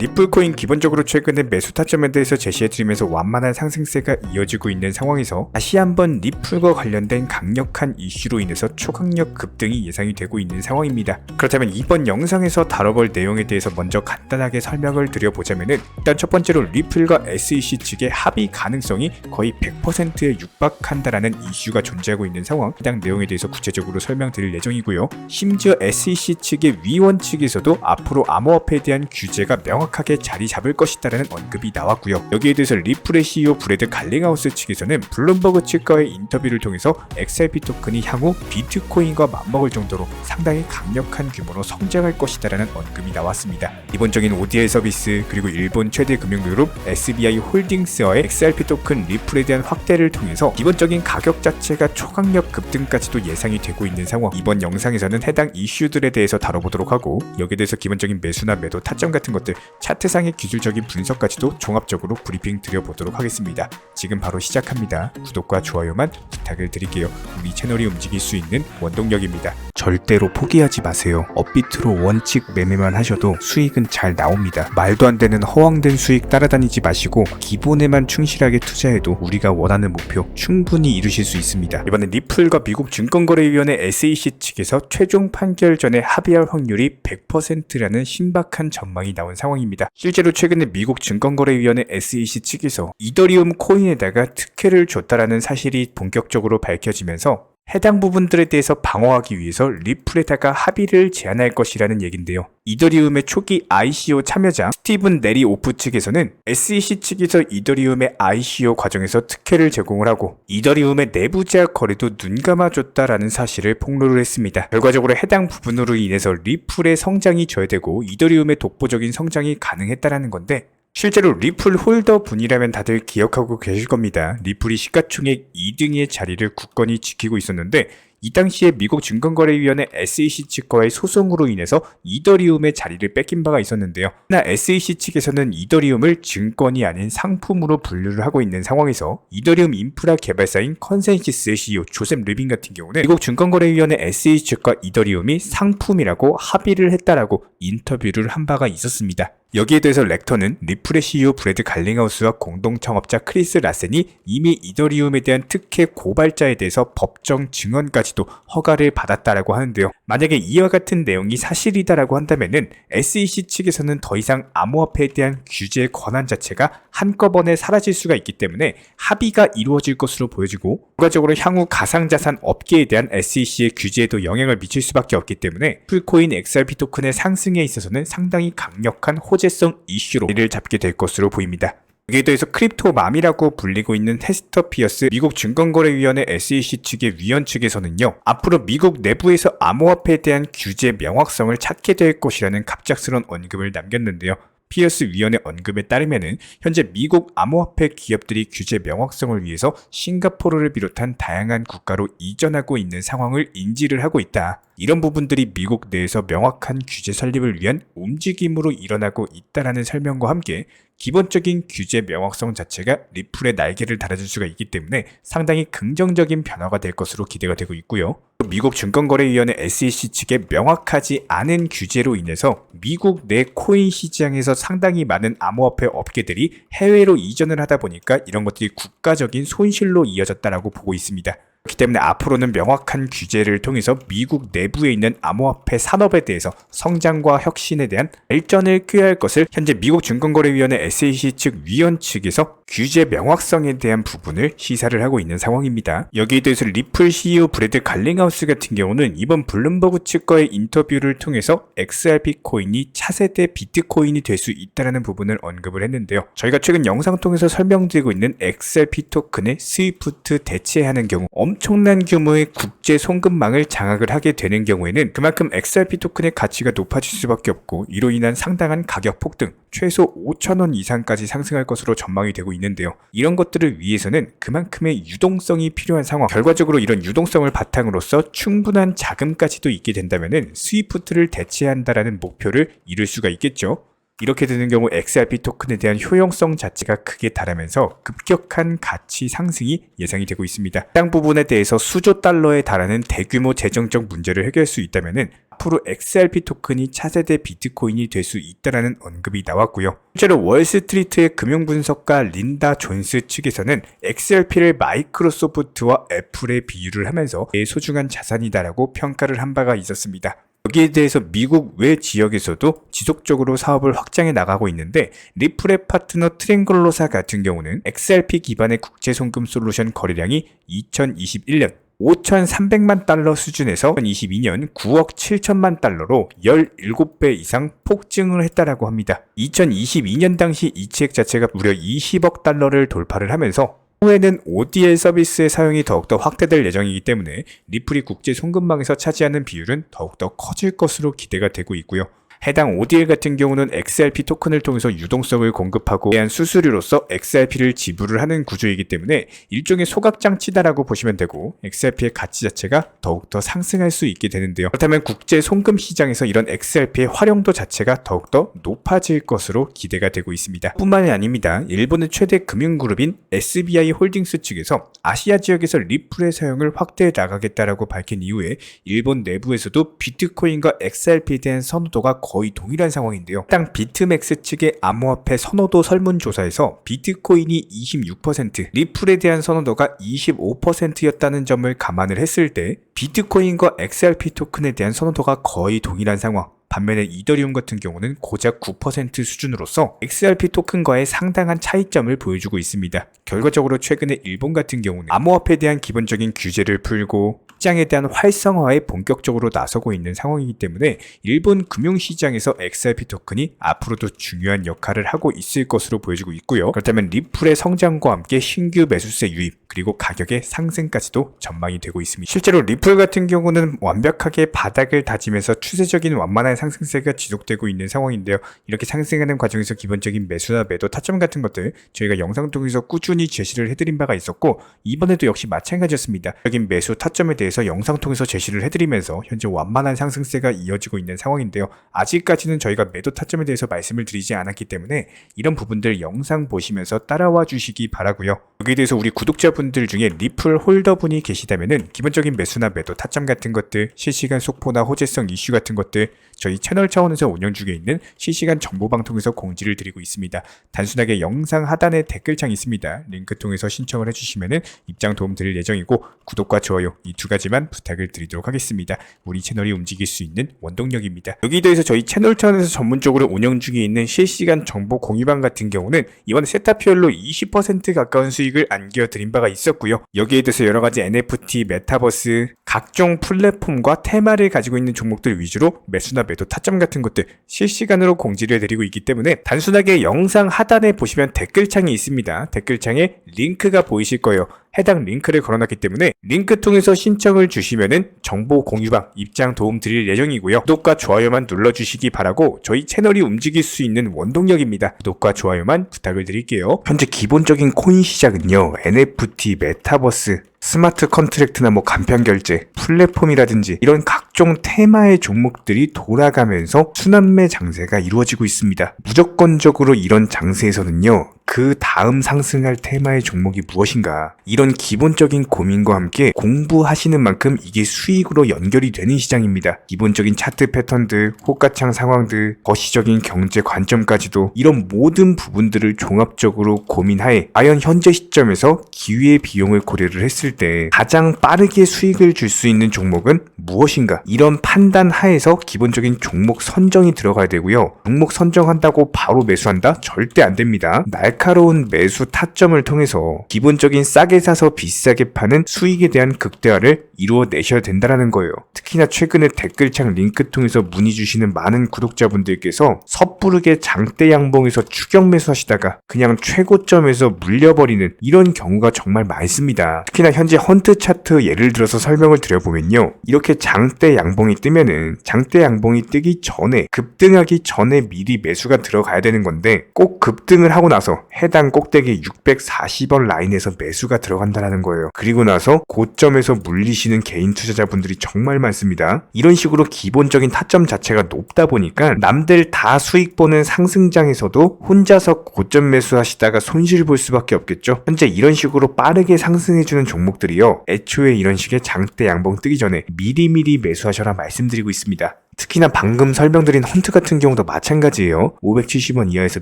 리플코인 기본적으로 최근에 매수 타점에 대해서 제시해드리면서 완만한 상승세가 이어지고 있는 상황에서 다시 한번 리플과 관련된 강력한 이슈로 인해서 초강력 급등이 예상이 되고 있는 상황입니다. 그렇다면 이번 영상에서 다뤄볼 내용에 대해서 먼저 간단하게 설명을 드려보자면은, 일단 첫 번째로 리플과 SEC 측의 합의 가능성이 거의 100%에 육박한다라는 이슈가 존재하고 있는 상황, 해당 내용에 대해서 구체적으로 설명드릴 예정이고요. 심지어 SEC 측의 위원 측에서도 앞으로 암호화폐에 대한 규제가 명확하게 자리 잡을 것이다라는 언급이 나왔고요. 여기에 대해서 리플의 CEO 브래드 갈링하우스 측에서는 블룸버그 측과의 인터뷰를 통해서 XRP 토큰이 향후 비트코인과 맞먹을 정도로 상당히 강력한 규모로 성장할 것이다라는 언급이 나왔습니다. 기본적인 ODL 서비스, 그리고 일본 최대 금융그룹 SBI 홀딩스와의 XRP 토큰 리플에 대한 확대를 통해서 기본적인 가격 자체가 초강력 급등까지도 예상이 되고 있는 상황. 이번 영상에서는 해당 이슈들에 대해서 다뤄보도록 하고, 여기에 대해서 기본적인 매수나 매도 타점 같은 것들, 차트상의 기술적인 분석까지도 종합적으로 브리핑 드려보도록 하겠습니다. 지금 바로 시작합니다. 구독과 좋아요만 부탁을 드릴게요. 우리 채널이 움직일 수 있는 원동력입니다. 절대로 포기하지 마세요. 업비트로 원칙 매매만 하셔도 수익은 잘 나옵니다. 말도 안 되는 허황된 수익 따라다니지 마시고 기본에만 충실하게 투자해도 우리가 원하는 목표 충분히 이루실 수 있습니다. 이번에 리플과 미국 증권거래위원회 SEC 측에서 최종 판결 전에 합의할 확률이 100%라는 신박한 전망이 나온 상황입니다. 실제로 최근에 미국 증권거래위원회 SEC 측에서 이더리움 코인에다가 특혜를 줬다라는 사실이 본격적으로 밝혀지면서 해당 부분들에 대해서 방어하기 위해서 리플에다가 합의를 제안할 것이라는 얘긴데요. 이더리움의 초기 ICO 참여자 스티븐 네리 오프 측에서는 SEC 측에서 이더리움의 ICO 과정에서 특혜를 제공을 하고 이더리움의 내부 제약 거래도 눈감아줬다라는 사실을 폭로를 했습니다. 결과적으로 해당 부분으로 인해서 리플의 성장이 저해되고 이더리움의 독보적인 성장이 가능했다라는 건데, 실제로 리플 홀더 분이라면 다들 기억하고 계실 겁니다. 리플이 시가총액 2등의 자리를 굳건히 지키고 있었는데, 이 당시에 미국 증권거래위원회 SEC 측과의 소송으로 인해서 이더리움의 자리를 뺏긴 바가 있었는데요. 그러나 SEC 측에서는 이더리움을 증권이 아닌 상품으로 분류를 하고 있는 상황에서 이더리움 인프라 개발사인 컨센시스의 CEO 조셉 르빈 같은 경우는 미국 증권거래위원회 SEC 측과 이더리움이 상품이라고 합의를 했다라고 인터뷰를 한 바가 있었습니다. 여기에 대해서 렉터는 리플의 CEO 브래드 갈링하우스와 공동 창업자 크리스 라센이 이미 이더리움에 대한 특혜 고발자에 대해서 법정 증언까지도 허가를 받았다라고 하는데요. 만약에 이와 같은 내용이 사실이다라고 한다면은 SEC 측에서는 더 이상 암호화폐에 대한 규제 권한 자체가 한꺼번에 사라질 수가 있기 때문에 합의가 이루어질 것으로 보여지고, 결과적으로 향후 가상자산 업계에 대한 SEC의 규제에도 영향을 미칠 수밖에 없기 때문에 풀코인 XRP 토큰의 상승에 있어서는 상당히 강력한 호재성 이슈로 자리를 잡게 될 것으로 보입니다. 여기에 대해서 크립토맘이라고 불리고 있는 헤스터 피어스 미국 증권거래위원회 SEC 측의 위원 측에서는요, 앞으로 미국 내부에서 암호화폐에 대한 규제 명확성을 찾게 될 것이라는 갑작스러운 언급을 남겼는데요. 피어스 위원의 언급에 따르면은 현재 미국 암호화폐 기업들이 규제 명확성을 위해서 싱가포르를 비롯한 다양한 국가로 이전하고 있는 상황을 인지를 하고 있다. 이런 부분들이 미국 내에서 명확한 규제 설립을 위한 움직임으로 일어나고 있다라는 설명과 함께 기본적인 규제 명확성 자체가 리플의 날개를 달아줄 수가 있기 때문에 상당히 긍정적인 변화가 될 것으로 기대가 되고 있고요. 미국 증권거래위원회 SEC 측의 명확하지 않은 규제로 인해서 미국 내 코인 시장에서 상당히 많은 암호화폐 업계들이 해외로 이전을 하다 보니까 이런 것들이 국가적인 손실로 이어졌다라고 보고 있습니다. 그렇기 때문에 앞으로는 명확한 규제를 통해서 미국 내부에 있는 암호화폐 산업에 대해서 성장과 혁신에 대한 발전을 꾀할 것을 현재 미국 증권거래위원회 SEC 측 위원 측에서 규제 명확성에 대한 부분을 시사를 하고 있는 상황입니다. 여기에 대해서 리플 CEO 브래드 갈링하우스 같은 경우는 이번 블룸버그 측과의 인터뷰를 통해서 XRP 코인이 차세대 비트코인이 될 수 있다는 부분을 언급을 했는데요. 저희가 최근 영상 통해서 설명드리고 있는 XRP 토큰의 스위프트 대체하는 경우 엄청난 규모의 국제 송금망을 장악을 하게 되는 경우에는 그만큼 XRP 토큰의 가치가 높아질 수밖에 없고, 이로 인한 상당한 가격 폭등, 최소 5,000원 이상까지 상승할 것으로 전망이 되고 있는데요. 이런 것들을 위해서는 그만큼의 유동성이 필요한 상황, 결과적으로 이런 유동성을 바탕으로서 충분한 자금까지도 있게 된다면 스위프트를 대체한다라는 목표를 이룰 수가 있겠죠. 이렇게 되는 경우 XRP 토큰에 대한 효용성 자체가 크게 달하면서 급격한 가치 상승이 예상이 되고 있습니다. 해당 부분에 대해서 수조 달러에 달하는 대규모 재정적 문제를 해결할 수 있다면 앞으로 XRP 토큰이 차세대 비트코인이 될 수 있다라는 언급이 나왔고요. 실제로 월스트리트의 금융분석가 린다 존스 측에서는 XRP를 마이크로소프트와 애플에 비유를 하면서 소중한 자산이다라고 평가를 한 바가 있었습니다. 여기에 대해서 미국 외 지역에서도 지속적으로 사업을 확장해 나가고 있는데 리플의 파트너 트랭글로사 같은 경우는 XRP 기반의 국제송금 솔루션 거래량이 2021년 5,300만 달러 수준에서 2022년 9억 7천만 달러로 17배 이상 폭증을 했다라고 합니다. 2022년 당시 이 지액 자체가 무려 20억 달러를 돌파를 하면서 후에는 ODL 서비스의 사용이 더욱더 확대될 예정이기 때문에 리플이 국제 송금망에서 차지하는 비율은 더욱더 커질 것으로 기대가 되고 있고요. 해당 ODL 같은 경우는 XRP 토큰을 통해서 유동성을 공급하고 대한 수수료로서 XRP를 지불을 하는 구조이기 때문에 일종의 소각장치다라고 보시면 되고 XRP의 가치 자체가 더욱더 상승할 수 있게 되는데요. 그렇다면 국제 송금 시장에서 이런 XRP의 활용도 자체가 더욱더 높아질 것으로 기대가 되고 있습니다. 뿐만이 아닙니다. 일본의 최대 금융그룹인 SBI 홀딩스 측에서 아시아 지역에서 리플의 사용을 확대해 나가겠다라고 밝힌 이후에 일본 내부에서도 비트코인과 XRP에 대한 선호도가 거의 동일한 상황인데요. 해당 비트맥스 측의 암호화폐 선호도 설문조사에서 비트코인이 26%, 리플에 대한 선호도가 25%였다는 점을 감안을 했을 때 비트코인과 XRP 토큰에 대한 선호도가 거의 동일한 상황. 반면에 이더리움 같은 경우는 고작 9% 수준으로서 XRP 토큰과의 상당한 차이점을 보여주고 있습니다. 결과적으로 최근에 일본 같은 경우는 암호화폐에 대한 기본적인 규제를 풀고 시장에 대한 활성화에 본격적으로 나서고 있는 상황이기 때문에 일본 금융시장에서 XRP 토큰이 앞으로도 중요한 역할을 하고 있을 것으로 보여지고 있고요. 그렇다면 리플의 성장과 함께 신규 매수세 유입 그리고 가격의 상승까지도 전망이 되고 있습니다. 실제로 리플 같은 경우는 완벽하게 바닥을 다지면서 추세적인 완만한 상승세가 지속되고 있는 상황인데요. 이렇게 상승하는 과정에서 기본적인 매수나 매도 타점 같은 것들 저희가 영상 통해서 꾸준히 제시를 해드린 바가 있었고 이번에도 역시 마찬가지였습니다. 적인 매수 타점에 대해서 영상 통해서 제시를 해드리면서 현재 완만한 상승세가 이어지고 있는 상황인데요. 아직까지는 저희가 매도 타점에 대해서 말씀을 드리지 않았기 때문에 이런 부분들 영상 보시면서 따라와 주시기 바라고요. 여기에 대해서 우리 구독자분들 중에 리플 홀더분이 계시다면은 기본적인 매수나 매도 타점 같은 것들, 실시간 속보나 호재성 이슈 같은 것들 저희 채널 차원에서 운영 중에 있는 실시간 정보방 통해서 공지를 드리고 있습니다. 단순하게 영상 하단에 댓글창이 있습니다. 링크 통해서 신청을 해주시면은 입장 도움 드릴 예정이고 구독과 좋아요 이 두 가지만 부탁을 드리도록 하겠습니다. 우리 채널이 움직일 수 있는 원동력입니다. 여기에 대해서 저희 채널 차원에서 전문적으로 운영 중에 있는 실시간 정보 공유방 같은 경우는 이번 세타피얼로 20% 가까운 수익을 안겨드린 바가 있었고요. 여기에 대해서 여러가지 NFT, 메타버스, 각종 플랫폼과 테마를 가지고 있는 종목들 위주로 매수나 매도 타점 같은 것들 실시간으로 공지를 해드리고 있기 때문에 단순하게 영상 하단에 보시면 댓글창이 있습니다. 댓글창에 링크가 보이실 거예요. 해당 링크를 걸어놨기 때문에 링크 통해서 신청을 주시면은 정보 공유방 입장 도움 드릴 예정이고요. 구독과 좋아요만 눌러주시기 바라고 저희 채널이 움직일 수 있는 원동력입니다. 구독과 좋아요만 부탁을 드릴게요. 현재 기본적인 코인 시장은요. NFT, 메타버스, 스마트 컨트랙트나 간편 결제, 플랫폼이라든지 이런 각종 테마의 종목들이 돌아가면서 순환매 장세가 이루어지고 있습니다. 무조건적으로 이런 장세에서는요. 그 다음 상승할 테마의 종목이 무엇인가 이런 기본적인 고민과 함께 공부하시는 만큼 이게 수익으로 연결이 되는 시장입니다. 기본적인 차트 패턴들, 호가창 상황들, 거시적인 경제 관점까지도 이런 모든 부분들을 종합적으로 고민하에 과연 현재 시점에서 기회의 비용을 고려를 했을 때 가장 빠르게 수익을 줄 수 있는 종목은 무엇인가 이런 판단 하에서 기본적인 종목 선정이 들어가야 되고요. 종목 선정한다고 바로 매수한다? 절대 안 됩니다. 날카로운 매수 타점을 통해서 기본적인 싸게 사서 비싸게 파는 수익에 대한 극대화를 이루어내셔야 된다는 거예요. 특히나 최근에 댓글창 링크 통해서 문의 주시는 많은 구독자분들께서 섣부르게 장대 양봉에서 추격 매수하시다가 그냥 최고점에서 물려버리는 이런 경우가 정말 많습니다. 특히나 현재 헌트 차트 예를 들어서 설명을 드려보면요. 이렇게 장대 양봉이 뜨면은 장대 양봉이 뜨기 전에 급등하기 전에 미리 매수가 들어가야 되는 건데 꼭 급등을 하고 나서 해당 꼭대기 640원 라인에서 매수가 들어간다는 거예요. 그리고 나서 고점에서 물리시는 개인 투자자분들이 정말 많습니다. 이런 식으로 기본적인 타점 자체가 높다 보니까 남들 다 수익 보는 상승장에서도 혼자서 고점 매수하시다가 손실 볼 수밖에 없겠죠. 현재 이런 식으로 빠르게 상승해주는 종목들이요. 애초에 이런 식의 장대 양봉 뜨기 전에 미리미리 매수하셔라 말씀드리고 있습니다. 특히나 방금 설명드린 헌트 같은 경우도 마찬가지예요. 570원 이하에서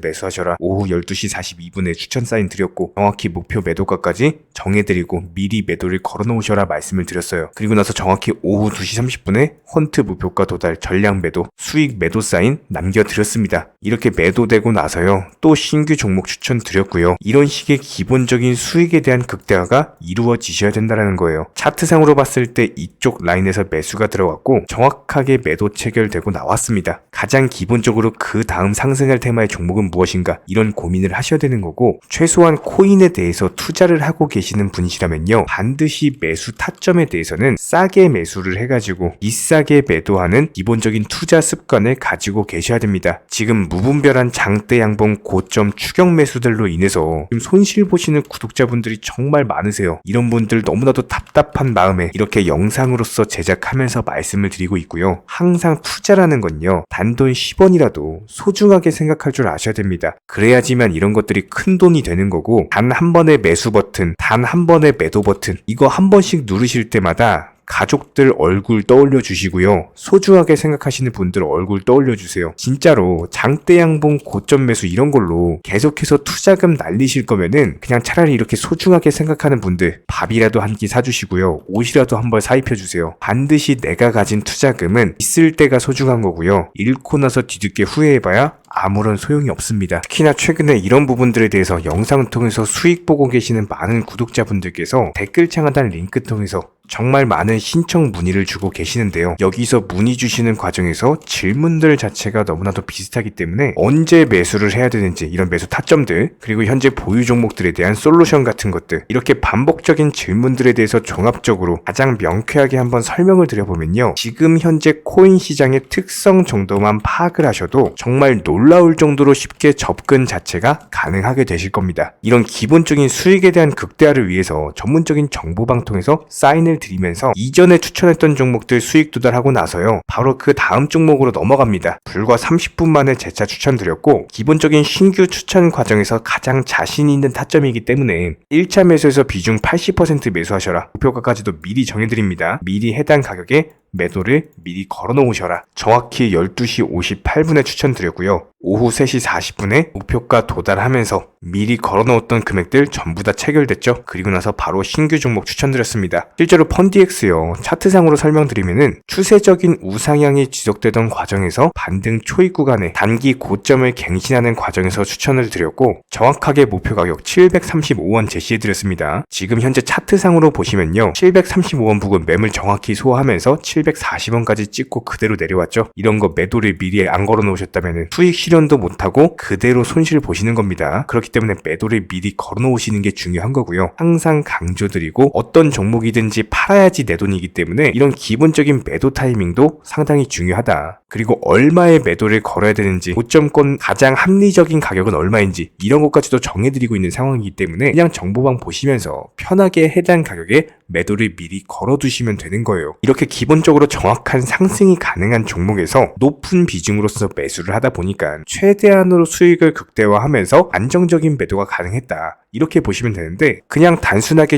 매수하셔라. 오후 12시 42분에 추천 사인 드렸고 정확히 목표 매도가까지 정해드리고 미리 매도를 걸어놓으셔라 말씀을 드렸어요. 그리고 나서 정확히 오후 2시 30분에 헌트 목표가 도달 전량 매도 수익 매도 사인 남겨드렸습니다. 이렇게 매도되고 나서요 또 신규 종목 추천 드렸고요. 이런 식의 기본적인 수익에 대한 극대화가 이루어지셔야 된다는 거예요. 차트상으로 봤을 때 이쪽 라인에서 매수가 들어갔고 정확하게 매도 체결되고 나왔습니다. 가장 기본적으로 그 다음 상승할 테마의 종목은 무엇인가 이런 고민을 하셔야 되는 거고 최소한 코인에 대해서 투자를 하고 계시는 분이시라면요 반드시 매수 타점에 대해서는 싸게 매수를 해가지고 비싸게 매도하는 기본적인 투자 습관을 가지고 계셔야 됩니다. 지금 무분별한 장대 양봉 고점 추격 매수들로 인해서 지금 손실 보시는 구독자분들이 정말 많으세요. 이런 분들 너무나도 답답한 마음에 이렇게 영상으로서 제작하면서 말씀을 드리고 있고요. 항상 투자라는 건요 단돈 10원이라도 소중하게 생각할 줄 아셔야 됩니다. 그래야지만 이런 것들이 큰 돈이 되는 거고 단 한 번의 매수 버튼, 단 한 번의 매도 버튼 이거 한 번씩 누르실 때마다 가족들 얼굴 떠올려 주시고요. 소중하게 생각하시는 분들 얼굴 떠올려 주세요. 진짜로 장대 양봉 고점 매수 이런 걸로 계속해서 투자금 날리실 거면은 그냥 차라리 이렇게 소중하게 생각하는 분들 밥이라도 한 끼 사주시고요. 옷이라도 한 벌 사입혀 주세요. 반드시 내가 가진 투자금은 있을 때가 소중한 거고요. 잃고 나서 뒤늦게 후회해봐야 아무런 소용이 없습니다. 특히나 최근에 이런 부분들에 대해서 영상을 통해서 수익 보고 계시는 많은 구독자분들께서 댓글창 하단 링크 통해서 정말 많은 신청 문의를 주고 계시는데요. 여기서 문의 주시는 과정에서 질문들 자체가 너무나도 비슷하기 때문에 언제 매수를 해야 되는지 이런 매수 타점들 그리고 현재 보유 종목들에 대한 솔루션 같은 것들 이렇게 반복적인 질문들에 대해서 종합적으로 가장 명쾌하게 한번 설명을 드려보면요. 지금 현재 코인 시장의 특성 정도만 파악을 하셔도 정말 놀라울 정도로 쉽게 접근 자체가 가능하게 되실 겁니다. 이런 기본적인 수익에 대한 극대화를 위해서 전문적인 정보방 통해서 사인을 드리면서 이전에 추천했던 종목들 수익 도달하고 나서요 바로 그 다음 종목으로 넘어갑니다. 불과 30분 만에 재차 추천드렸고 기본적인 신규 추천 과정에서 가장 자신 있는 타점이기 때문에 1차 매수에서 비중 80% 매수하셔라. 목표가까지도 미리 정해드립니다. 미리 해당 가격에 매도를 미리 걸어놓으셔라. 정확히 12시 58분에 추천드렸고요. 오후 3시 40분에 목표가 도달하면서 미리 걸어놓았던 금액들 전부 다 체결됐죠. 그리고 나서 바로 신규 종목 추천드렸습니다. 실제로 펀디엑스요. 차트상으로 설명드리면은 추세적인 우상향이 지속되던 과정에서 반등 초입 구간에 단기 고점을 갱신하는 과정에서 추천을 드렸고 정확하게 목표 가격 735원 제시해드렸습니다. 지금 현재 차트상으로 보시면요. 735원 부근 매물 정확히 소화하면서 740원까지 찍고 그대로 내려왔죠. 이런 거 매도를 미리 안 걸어 놓으셨다면 수익 실현도 못하고 그대로 손실 보시는 겁니다. 그렇기 때문에 매도를 미리 걸어 놓으시는 게 중요한 거고요. 항상 강조드리고 어떤 종목이든지 팔아야지 내 돈이기 때문에 이런 기본적인 매도 타이밍도 상당히 중요하다. 그리고 얼마의 매도를 걸어야 되는지 고점권 가장 합리적인 가격은 얼마인지 이런 것까지도 정해드리고 있는 상황이기 때문에 그냥 정보방 보시면서 편하게 해당 가격에 매도를 미리 걸어두시면 되는 거예요. 이렇게 기본적으로 정확한 상승이 가능한 종목에서 높은 비중으로서 매수를 하다 보니까 최대한으로 수익을 극대화하면서 안정적인 매도가 가능했다. 이렇게 보시면 되는데 그냥 단순하게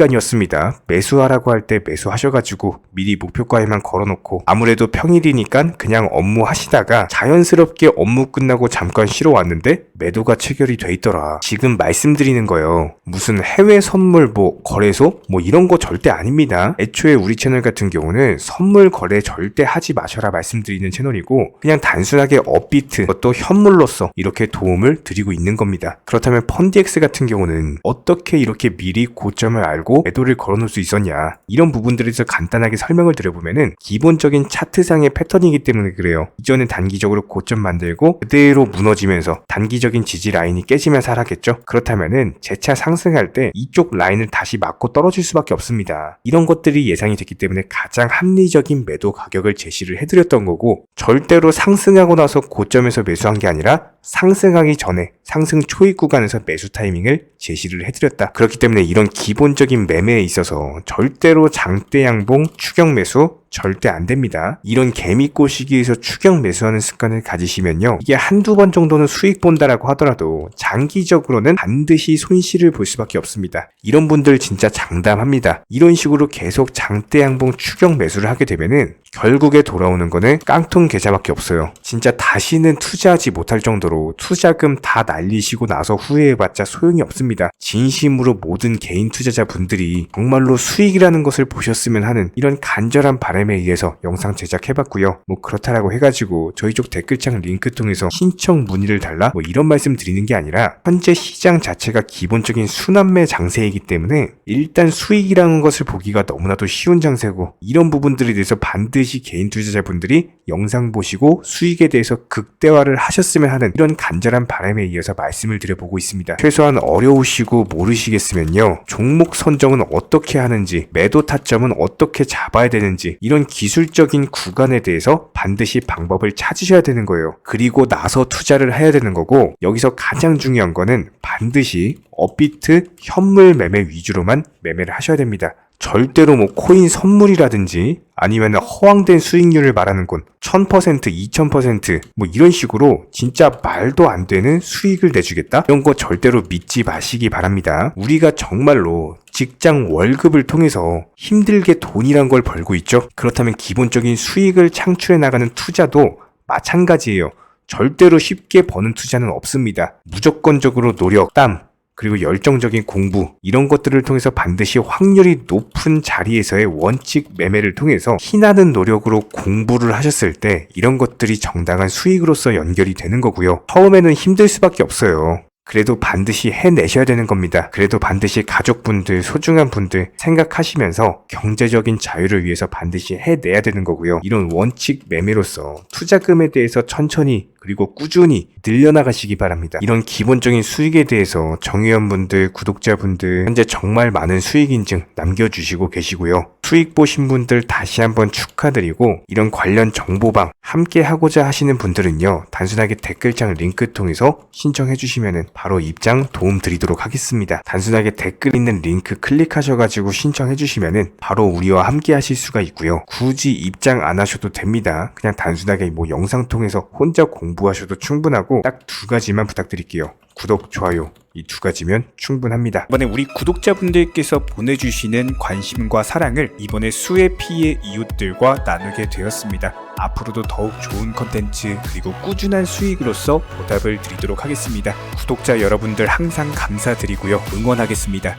점심시간이었습니다. 매수하라고 할 때 매수하셔가지고 미리 목표가에만 걸어놓고 아무래도 평일이니까 그냥 업무 하시다가 자연스럽게 업무 끝나고 잠깐 쉬러 왔는데 매도가 체결이 돼 있더라. 지금 말씀드리는 거예요. 무슨 해외 선물 거래소 이런 거 절대 아닙니다. 애초에 우리 채널 같은 경우는 선물 거래 절대 하지 마셔라 말씀드리는 채널이고 그냥 단순하게 업비트 또 현물로서 이렇게 도움을 드리고 있는 겁니다. 그렇다면 펀디엑스 같은 경우는 어떻게 이렇게 미리 고점을 알고 매도를 걸어놓을 수 있었냐 이런 부분들에 대해서 간단하게 설명을 드려보면은 기본적인 차트상의 패턴이기 때문에 그래요. 이전에 단기적으로 고점 만들고 그대로 무너지면서 단기적인 지지 라인이 깨지면서 하락했죠. 그렇다면은 재차 상승할 때 이쪽 라인을 다시 맞고 떨어질 수밖에 없습니다. 이런 것들이 예상이 됐기 때문에 가장 합리적인 매도 가격을 제시를 해드렸던 거고 절대로 상승하고 나서 고점에서 매수한 게 아니라 상승하기 전에 상승 초입 구간에서 매수 타이밍을 제시를 해드렸다. 그렇기 때문에 이런 기본적인 매매에 있어서 절대로 장대 양봉 추격 매수 절대 안 됩니다. 이런 개미 꼬시기에서 추격 매수하는 습관을 가지시면요, 이게 한두 번 정도는 수익 본다라고 하더라도 장기적으로는 반드시 손실을 볼 수밖에 없습니다. 이런 분들 진짜 장담합니다. 이런 식으로 계속 장대 양봉 추격 매수를 하게 되면은 결국에 돌아오는 거는 깡통 계좌밖에 없어요. 진짜 다시는 투자하지 못할 정도로 투자금 다 날리시고 나서 후회해봤자 소용이 없습니다. 진심으로 모든 개인 투자자분들이 정말로 수익이라는 것을 보셨으면 하는 이런 간절한 바람에 의해서 영상 제작해봤고요. 뭐 그렇다라고 해가지고 저희 쪽 댓글창 링크 통해서 신청 문의를 달라 뭐 이런 말씀 드리는 게 아니라, 현재 시장 자체가 기본적인 순환매 장세이기 때문에 일단 수익이라는 것을 보기가 너무나도 쉬운 장세고, 이런 부분들에 대해서 반드시 개인 투자자분들이 영상 보시고 수익에 대해서 극대화를 하셨으면 하는 이런 간절한 바람에 이어서 말씀을 드려보고 있습니다. 최소한 어려우시고 모르시겠으면요, 종목 선정은 어떻게 하는지, 매도 타점은 어떻게 잡아야 되는지, 이런 기술적인 구간에 대해서 반드시 방법을 찾으셔야 되는 거예요. 그리고 나서 투자를 해야 되는 거고, 여기서 가장 중요한 거는 반드시 업비트 현물 매매 위주로만 매매를 하셔야 됩니다. 절대로 뭐 코인 선물이라든지 아니면 허황된 수익률을 말하는 건 1000%, 2000% 뭐 이런 식으로 진짜 말도 안 되는 수익을 내주겠다? 이런 거 절대로 믿지 마시기 바랍니다. 우리가 정말로 직장 월급을 통해서 힘들게 돈이란 걸 벌고 있죠. 그렇다면 기본적인 수익을 창출해 나가는 투자도 마찬가지예요. 절대로 쉽게 버는 투자는 없습니다. 무조건적으로 노력, 땀, 그리고 열정적인 공부, 이런 것들을 통해서 반드시 확률이 높은 자리에서의 원칙 매매를 통해서 희나는 노력으로 공부를 하셨을 때 이런 것들이 정당한 수익으로서 연결이 되는 거고요. 처음에는 힘들 수밖에 없어요. 그래도 반드시 해내셔야 되는 겁니다. 그래도 반드시 가족분들, 소중한 분들 생각하시면서 경제적인 자유를 위해서 반드시 해내야 되는 거고요. 이런 원칙 매매로서 투자금에 대해서 천천히 그리고 꾸준히 늘려나가시기 바랍니다. 이런 기본적인 수익에 대해서 정회원분들, 구독자분들 현재 정말 많은 수익 인증 남겨주시고 계시고요. 수익 보신 분들 다시 한번 축하드리고, 이런 관련 정보방 함께 하고자 하시는 분들은요, 단순하게 댓글창 링크 통해서 신청해 주시면 바로 입장 도움 드리도록 하겠습니다. 단순하게 댓글 있는 링크 클릭하셔가지고 신청해 주시면 바로 우리와 함께 하실 수가 있고요. 굳이 입장 안 하셔도 됩니다. 그냥 단순하게 뭐 영상 통해서 혼자 공부하셔도 충분하고, 딱 두 가지만 부탁드릴게요. 구독, 좋아요, 이 두 가지면 충분합니다. 이번에 우리 구독자분들께서 보내주시는 관심과 사랑을 이번에 수혜 피해 이웃들과 나누게 되었습니다. 앞으로도 더욱 좋은 컨텐츠 그리고 꾸준한 수익으로서 보답을 드리도록 하겠습니다. 구독자 여러분들 항상 감사드리고요. 응원하겠습니다.